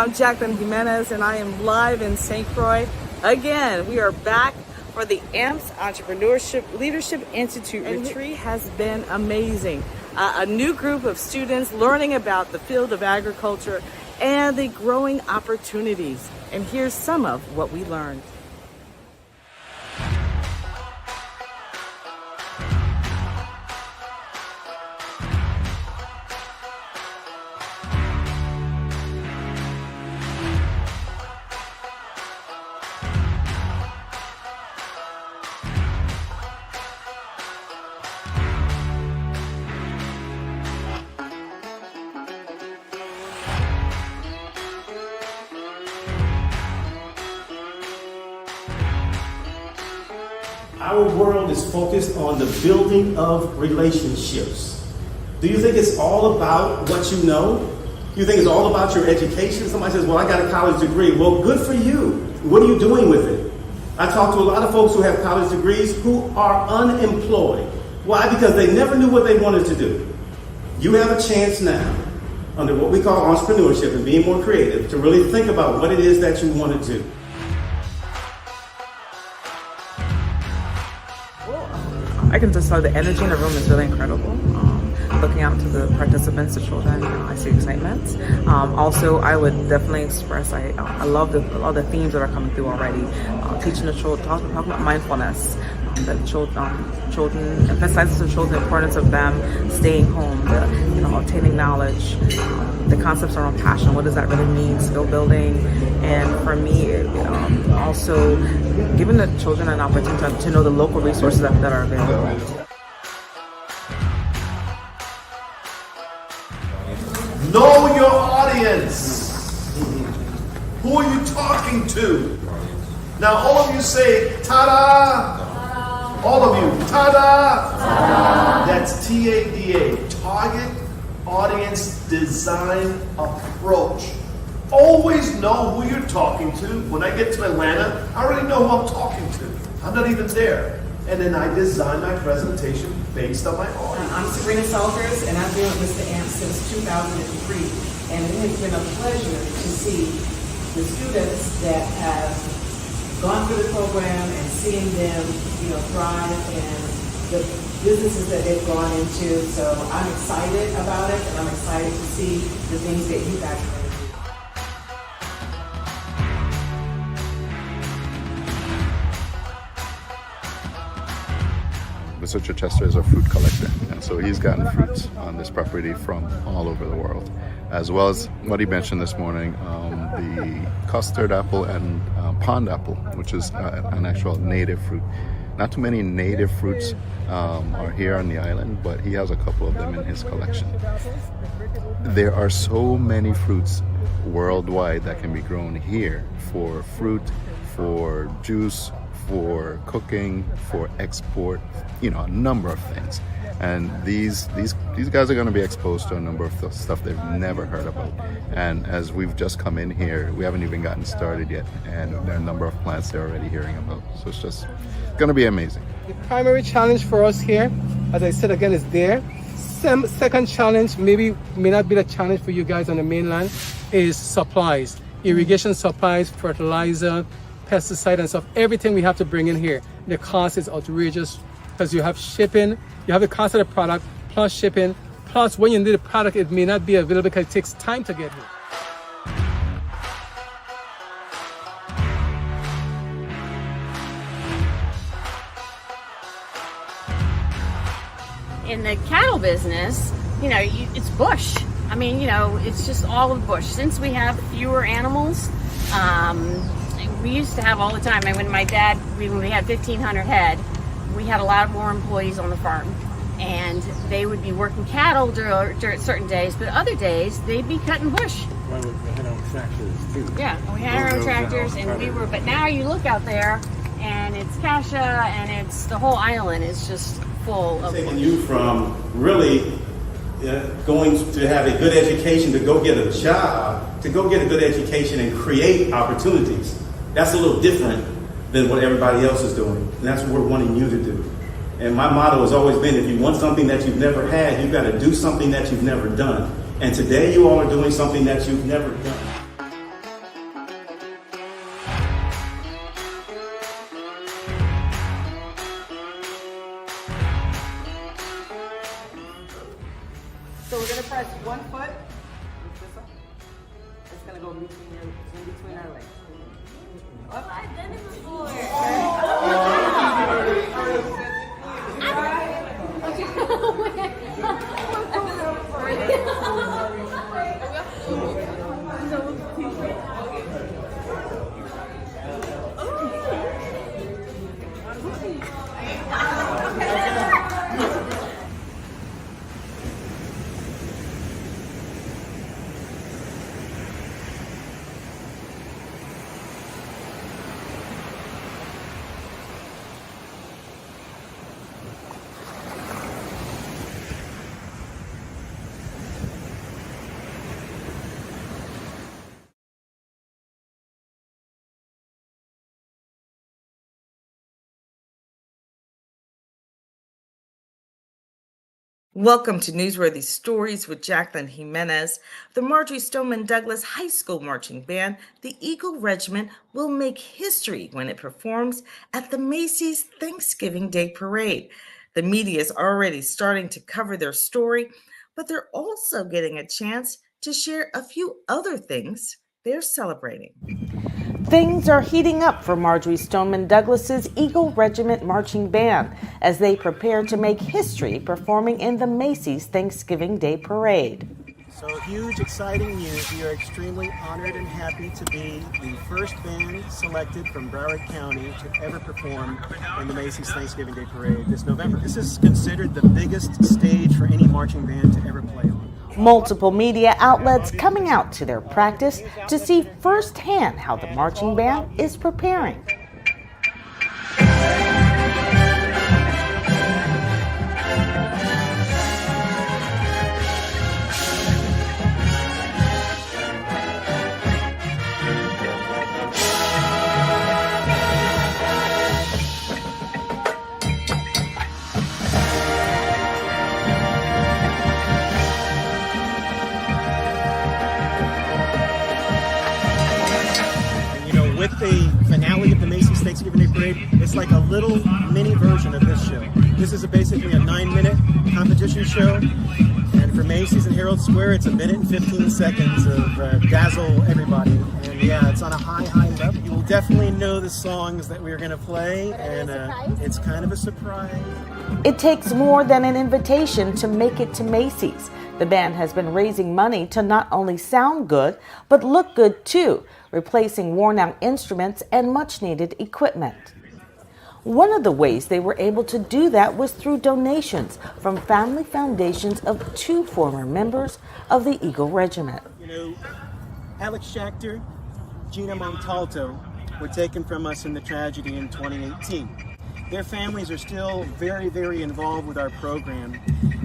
I'm Jacqueline Jimenez, and I am live in St. Croix. Again, we are back for the AMPS Entrepreneurship Leadership Institute retreat. Has been amazing. A new group of students learning about the field of agriculture and the growing opportunities. And here's some of what we learned. Our world is focused on the building of relationships. Do you think it's all about what you know? You think it's all about your education? Somebody says, well, I got a college degree. Well, good for you. What are you doing with it? I talk to a lot of folks who have college degrees who are unemployed. Why? Because they never knew what they wanted to do. You have a chance now, under what we call entrepreneurship and being more creative, to really think about what it is that you want to do. I can just tell the energy in the room is really incredible. Looking out to the participants, the children, I see excitement. Also, I would definitely express I love the themes that are coming through already. Teaching the children, talking about mindfulness. That children emphasizes to children the importance of them staying home, obtaining knowledge, the concepts around passion. What does that really mean? Skill building, and for me, also giving the children an opportunity to know the local resources that are available. Know your audience. Who are you talking to? Now, all of you say, ta-da. All of you, ta-da. Ta-da. That's T-A-D-A, Target Audience Design Approach. Always know who you're talking to. When I get to Atlanta, I already know who I'm talking to. I'm not even there. And then I design my presentation based on my audience. I'm Sabrina Salters, and I've been with Mr. AMP since 2003. And it has been a pleasure to see the students that have gone through the program and seeing them, thrive and the businesses that they've gone into. So I'm excited about it, and I'm excited to see the things that you guys are going to do. Mr. Chichester is a fruit collector, and so he's gotten fruits on this property from all over the world, as well as what he mentioned this morning, the custard apple and pond apple, which is an actual native fruit. Not too many native fruits are here on the island, but he has a couple of them in his collection. There are so many fruits worldwide that can be grown here for fruit, for juice, for cooking, for export, a number of things. And these guys are going to be exposed to a number of stuff they've never heard about. And as we've just come in here, we haven't even gotten started yet, and there are a number of plants they're already hearing about. So it's just going to be amazing. The primary challenge for us here, as I said again, is there. Second challenge, may not be the challenge for you guys on the mainland, is supplies, irrigation supplies, fertilizer, pesticide and stuff. Everything we have to bring in here. The cost is outrageous because you have shipping, you have the cost of the product plus shipping, plus when you need the product it may not be available because it takes time to get here. In the cattle business, it's bush. It's just all of bush. Since we have fewer animals, we used to have all the time. And when my dad, when we had 1,500 head, we had a lot more employees on the farm. And they would be working cattle during certain days, but other days they'd be cutting bush. Well, we had our own tractors too. Yeah, we had our own tractors, and but now you look out there, and it's Cassia, and it's the whole island is just full of taking you from really going to have a good education to go get a job, to go get a good education and create opportunities. That's a little different than what everybody else is doing. And that's what we're wanting you to do. And my motto has always been, if you want something that you've never had, you've got to do something that you've never done. And today you all are doing something that you've never done. gonna go between our legs. Oh, I've done it before. Welcome to Newsworthy Stories with Jacqueline Jimenez. The Marjorie Stoneman Douglas High School Marching Band, the Eagle Regiment, will make history when it performs at the Macy's Thanksgiving Day Parade. The media is already starting to cover their story, but they're also getting a chance to share a few other things they're celebrating. Things are heating up for Marjorie Stoneman Douglas's Eagle Regiment Marching Band as they prepare to make history performing in the Macy's Thanksgiving Day Parade. So huge, exciting news. We are extremely honored and happy to be the first band selected from Broward County to ever perform in the Macy's Thanksgiving Day Parade this November. This is considered the biggest stage for any marching band to ever play on. Multiple media outlets coming out to their practice to see firsthand how the marching band is preparing. With the finale of the Macy's Thanksgiving Day Parade, it's like a little mini version of this show. This is basically a 9-minute competition show, and for Macy's and Herald Square, it's 1 minute and 15 seconds of dazzle everybody. And yeah, it's on a high level. You will definitely know the songs that we're going to play, and it's kind of a surprise. It takes more than an invitation to make it to Macy's. The band has been raising money to not only sound good, but look good too, replacing worn-out instruments and much-needed equipment. One of the ways they were able to do that was through donations from family foundations of 2 former members of the Eagle Regiment. You know, Alex Schachter, Gina Montalto were taken from us in the tragedy in 2018. Their families are still very, very involved with our program.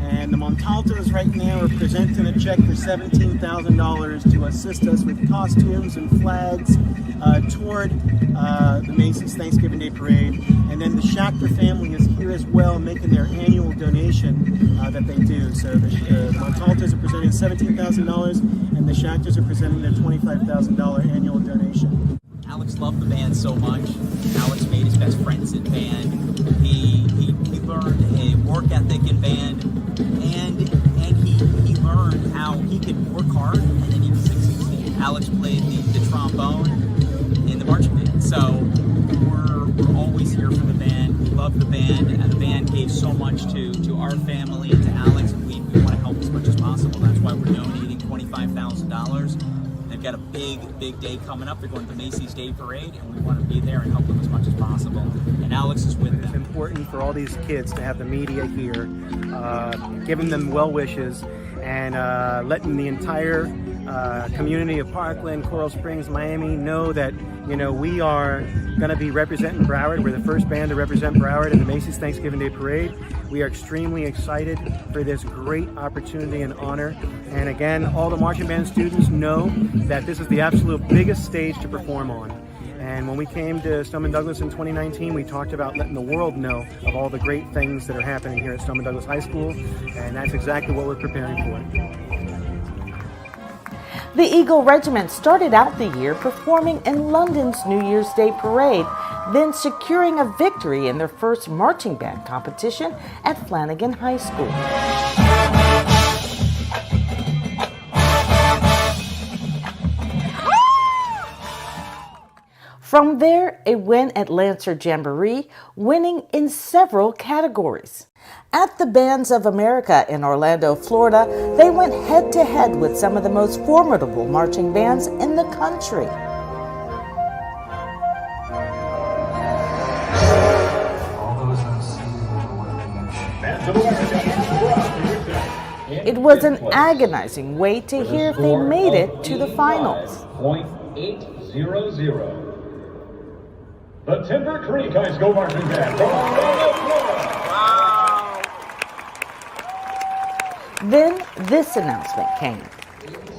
And the Montaltos right now are presenting a check for $17,000 to assist us with costumes and flags toward the Macy's Thanksgiving Day Parade. And then the Schachter family is here as well, making their annual donation that they do. So the Montaltos are presenting $17,000 and the Schachters are presenting their $25,000 annual donation. Alex loved the band so much. Alex made his best friends in band. He learned a work ethic in band, and he learned how he could work hard and then he could succeed. Alex played the trombone in the marching band, so we're always here for the band. We love the band, and the band gave so much to our family and to Alex, and we want to help as much as possible. That's why we're donating $25,000. They've got a big day coming up. They're going to the Macy's Day Parade, and we want to be there and help them as much as possible. And Alex is with them. It's important for all these kids to have the media here, giving them well wishes, and letting the entire community of Parkland, Coral Springs, Miami know that, you know, we are going to be representing Broward. We're the first band to represent Broward in the Macy's Thanksgiving Day Parade. We are extremely excited for this great opportunity and honor. And again, all the marching band students know that this is the absolute biggest stage to perform on. And when we came to Stoneman Douglas in 2019, we talked about letting the world know of all the great things that are happening here at Stoneman Douglas High School. And that's exactly what we're preparing for. The Eagle Regiment started out the year performing in London's New Year's Day Parade, then securing a victory in their first marching band competition at Flanagan High School. From there, a win at Lancer Jamboree, winning in several categories. At the Bands of America in Orlando, Florida, they went head-to-head with some of the most formidable marching bands in the country. It was an agonizing wait to hear if they made it to the finals. .800. The Timber Creek High School Marching Band from Orlando, Florida. Then this announcement came.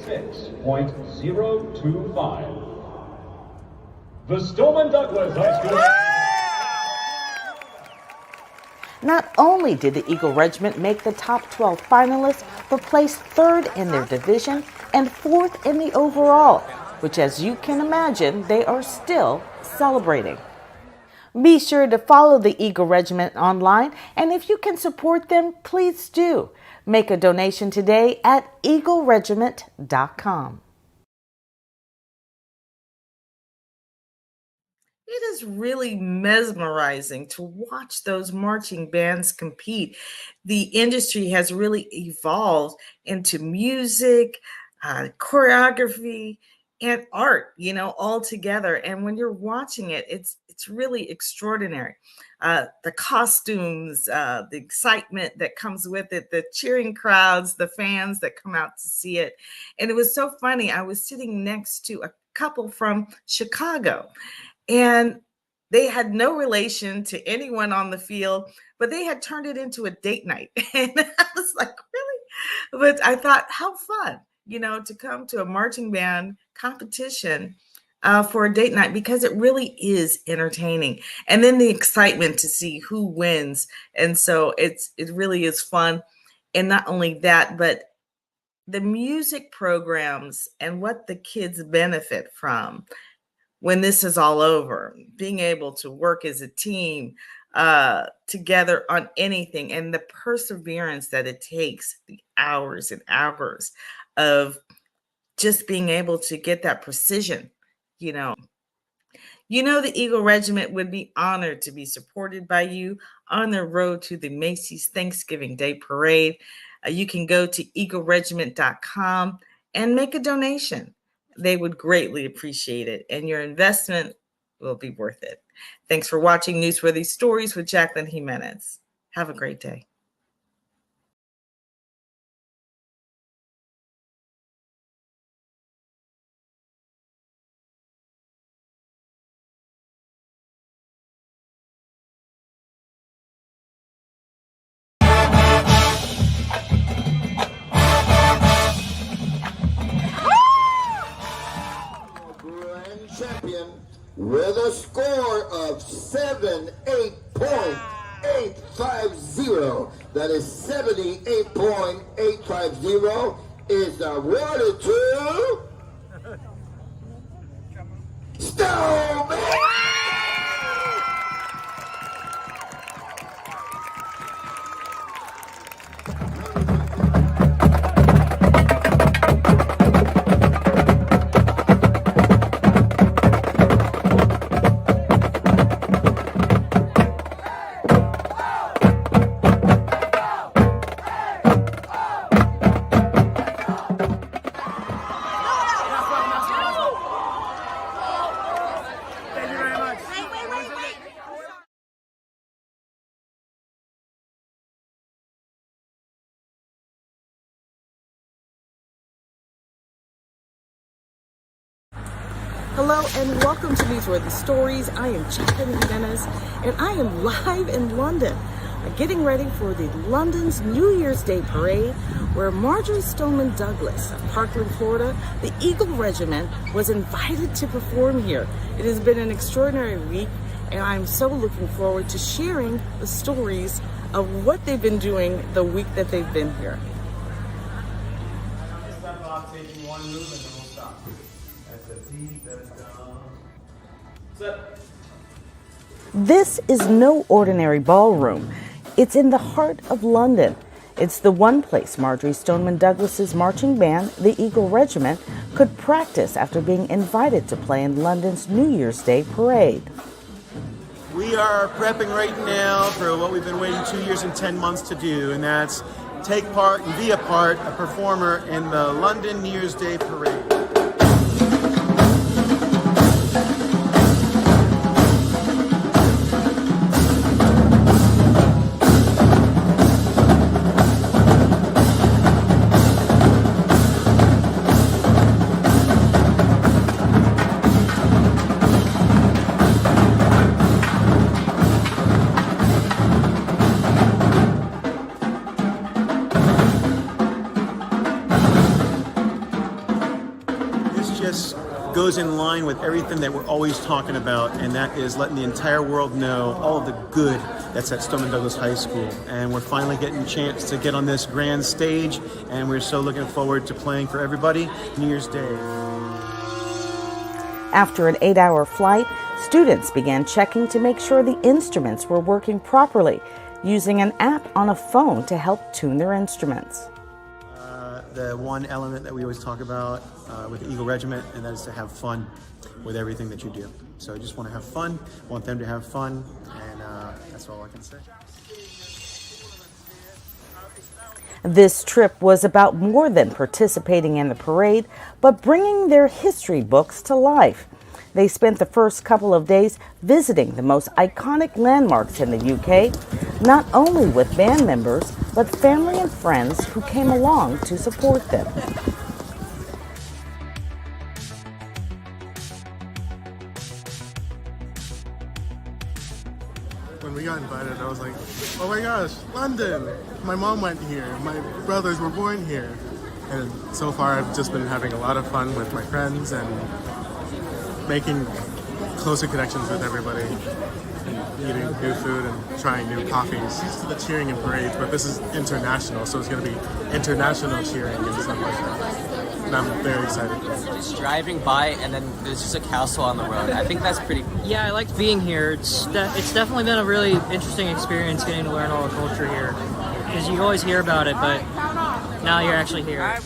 6.025. The Stoneman Douglas High School. Not only did the Eagle Regiment make the top 12 finalists, but placed third in their division and fourth in the overall, which, as you can imagine, they are still celebrating. Be sure to follow the Eagle Regiment online, and if you can support them, please do. Make a donation today at eagleregiment.com. It is really mesmerizing to watch those marching bands compete. The industry has really evolved into music, choreography, and art, all together. And when you're watching it, it's really extraordinary. The costumes, the excitement that comes with it, the cheering crowds, the fans that come out to see it. And it was so funny. I was sitting next to a couple from Chicago, and they had no relation to anyone on the field, but they had turned it into a date night. And I was like, really? But I thought, how fun, to come to a marching band competition for a date night, because it really is entertaining. And then the excitement to see who wins. And so it really is fun. And not only that, but the music programs and what the kids benefit from when this is all over, being able to work as a team together on anything, and the perseverance that it takes, the hours and hours of just being able to get that precision, the Eagle Regiment would be honored to be supported by you on their road to the Macy's Thanksgiving Day Parade. You can go to eagleregiment.com and make a donation. They would greatly appreciate it, and your investment will be worth it. Thanks for watching Newsworthy Stories with Jacqueline Jimenez. Have a great day. Champion with a score of 78.850. That is 78.850 is awarded to Stone. Hello and welcome to Newsworthy Stories. I am Jacqueline Jimenez, and I am live in London, getting ready for the London's New Year's Day Parade, where Marjorie Stoneman Douglas of Parkland, Florida, the Eagle Regiment, was invited to perform here. It has been an extraordinary week, and I'm so looking forward to sharing the stories of what they've been doing the week that they've been here. Step off, taking one move, and then we'll stop. That's a deep, that's down. Set. This is no ordinary ballroom. It's in the heart of London, It's the one place Marjorie Stoneman Douglas's marching band, the Eagle Regiment, could practice after being invited to play in London's New Year's Day parade. We are prepping right now for what we've been waiting 2 years and 10 months to do, and that's take part and be a performer in the London New Year's Day parade. Goes in line with everything that we're always talking about, and that is letting the entire world know all of the good that's at Stoneman Douglas High School. And we're finally getting a chance to get on this grand stage, and we're so looking forward to playing for everybody New Year's Day. After an 8-hour flight, students began checking to make sure the instruments were working properly, using an app on a phone to help tune their instruments. The one element that we always talk about with the Eagle Regiment, and that is to have fun with everything that you do. So I just want to have fun, want them to have fun, and that's all I can say. This trip was about more than participating in the parade, but bringing their history books to life. They spent the first couple of days visiting the most iconic landmarks in the UK, not only with band members, but family and friends who came along to support them. When we got invited, I was like, oh my gosh, London! My mom went here, my brothers were born here. And so far I've just been having a lot of fun with my friends and making closer connections with everybody, and eating new food and trying new coffees. Used to the cheering and parades, but this is international, so it's going to be international cheering and stuff like that. And I'm very excited. Just driving by, and then there's just a castle on the road. I think that's pretty cool. Yeah, I liked being here. It's definitely been a really interesting experience getting to learn all the culture here, because you always hear about it, but now you're actually here.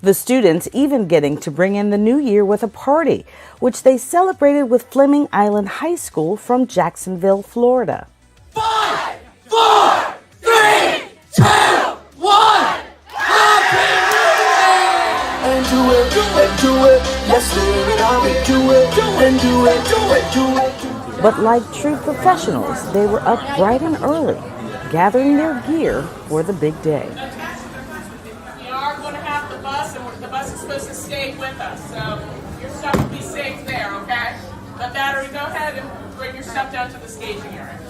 The students even getting to bring in the new year with a party, which they celebrated with Fleming Island High School from Jacksonville, Florida. 5, 4, 3, 2, 1. Happy New Year! And do it, let's live it out and do it. But like true professionals, they were up bright and early, gathering their gear for the big day. We are going to have the bus, and the bus is supposed to stay with us, so your stuff will be safe there, okay? But Battery, go ahead and bring your stuff down to the staging area.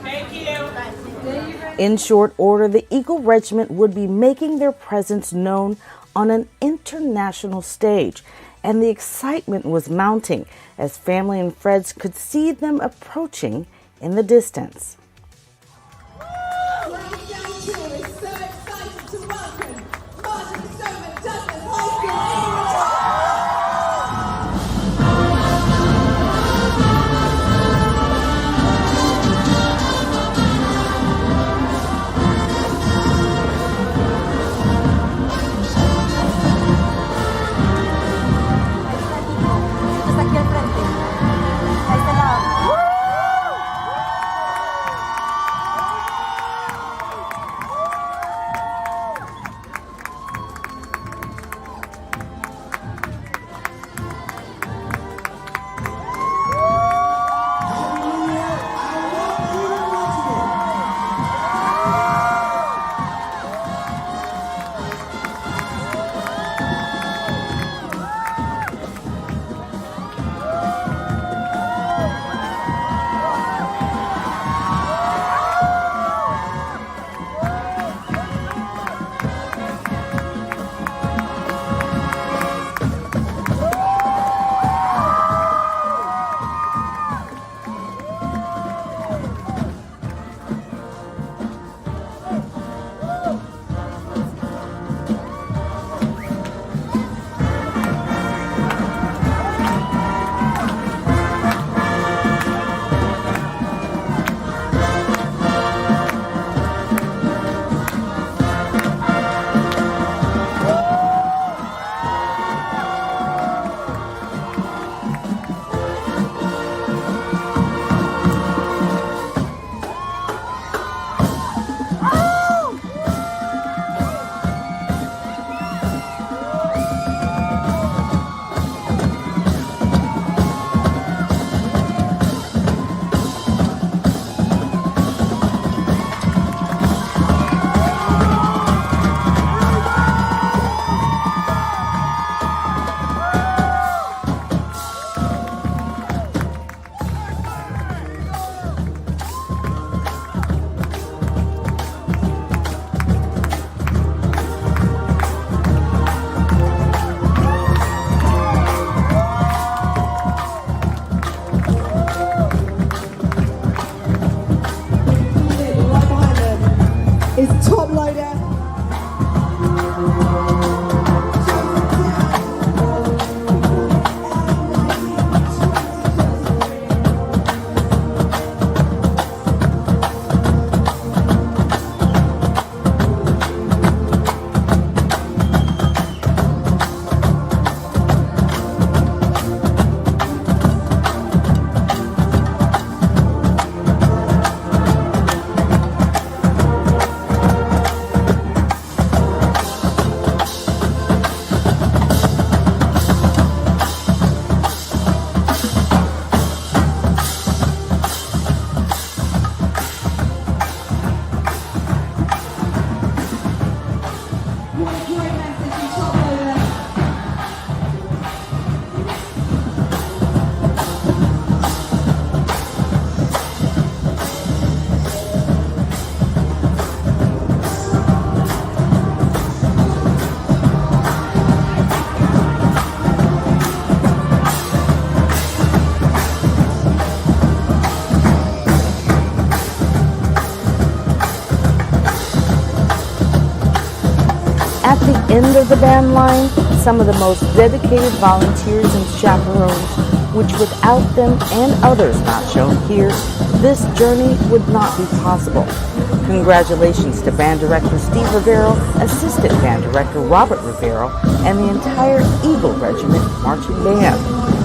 Thank you. In short order, the Eagle Regiment would be making their presence known on an international stage, and the excitement was mounting as family and friends could see them approaching in the distance. At the end of the band line, some of the most dedicated volunteers and chaperones, which without them and others not shown here, this journey would not be possible. Congratulations to Band Director Steve Rivero, Assistant Band Director Robert Rivero, and the entire Eagle Regiment Marching Band.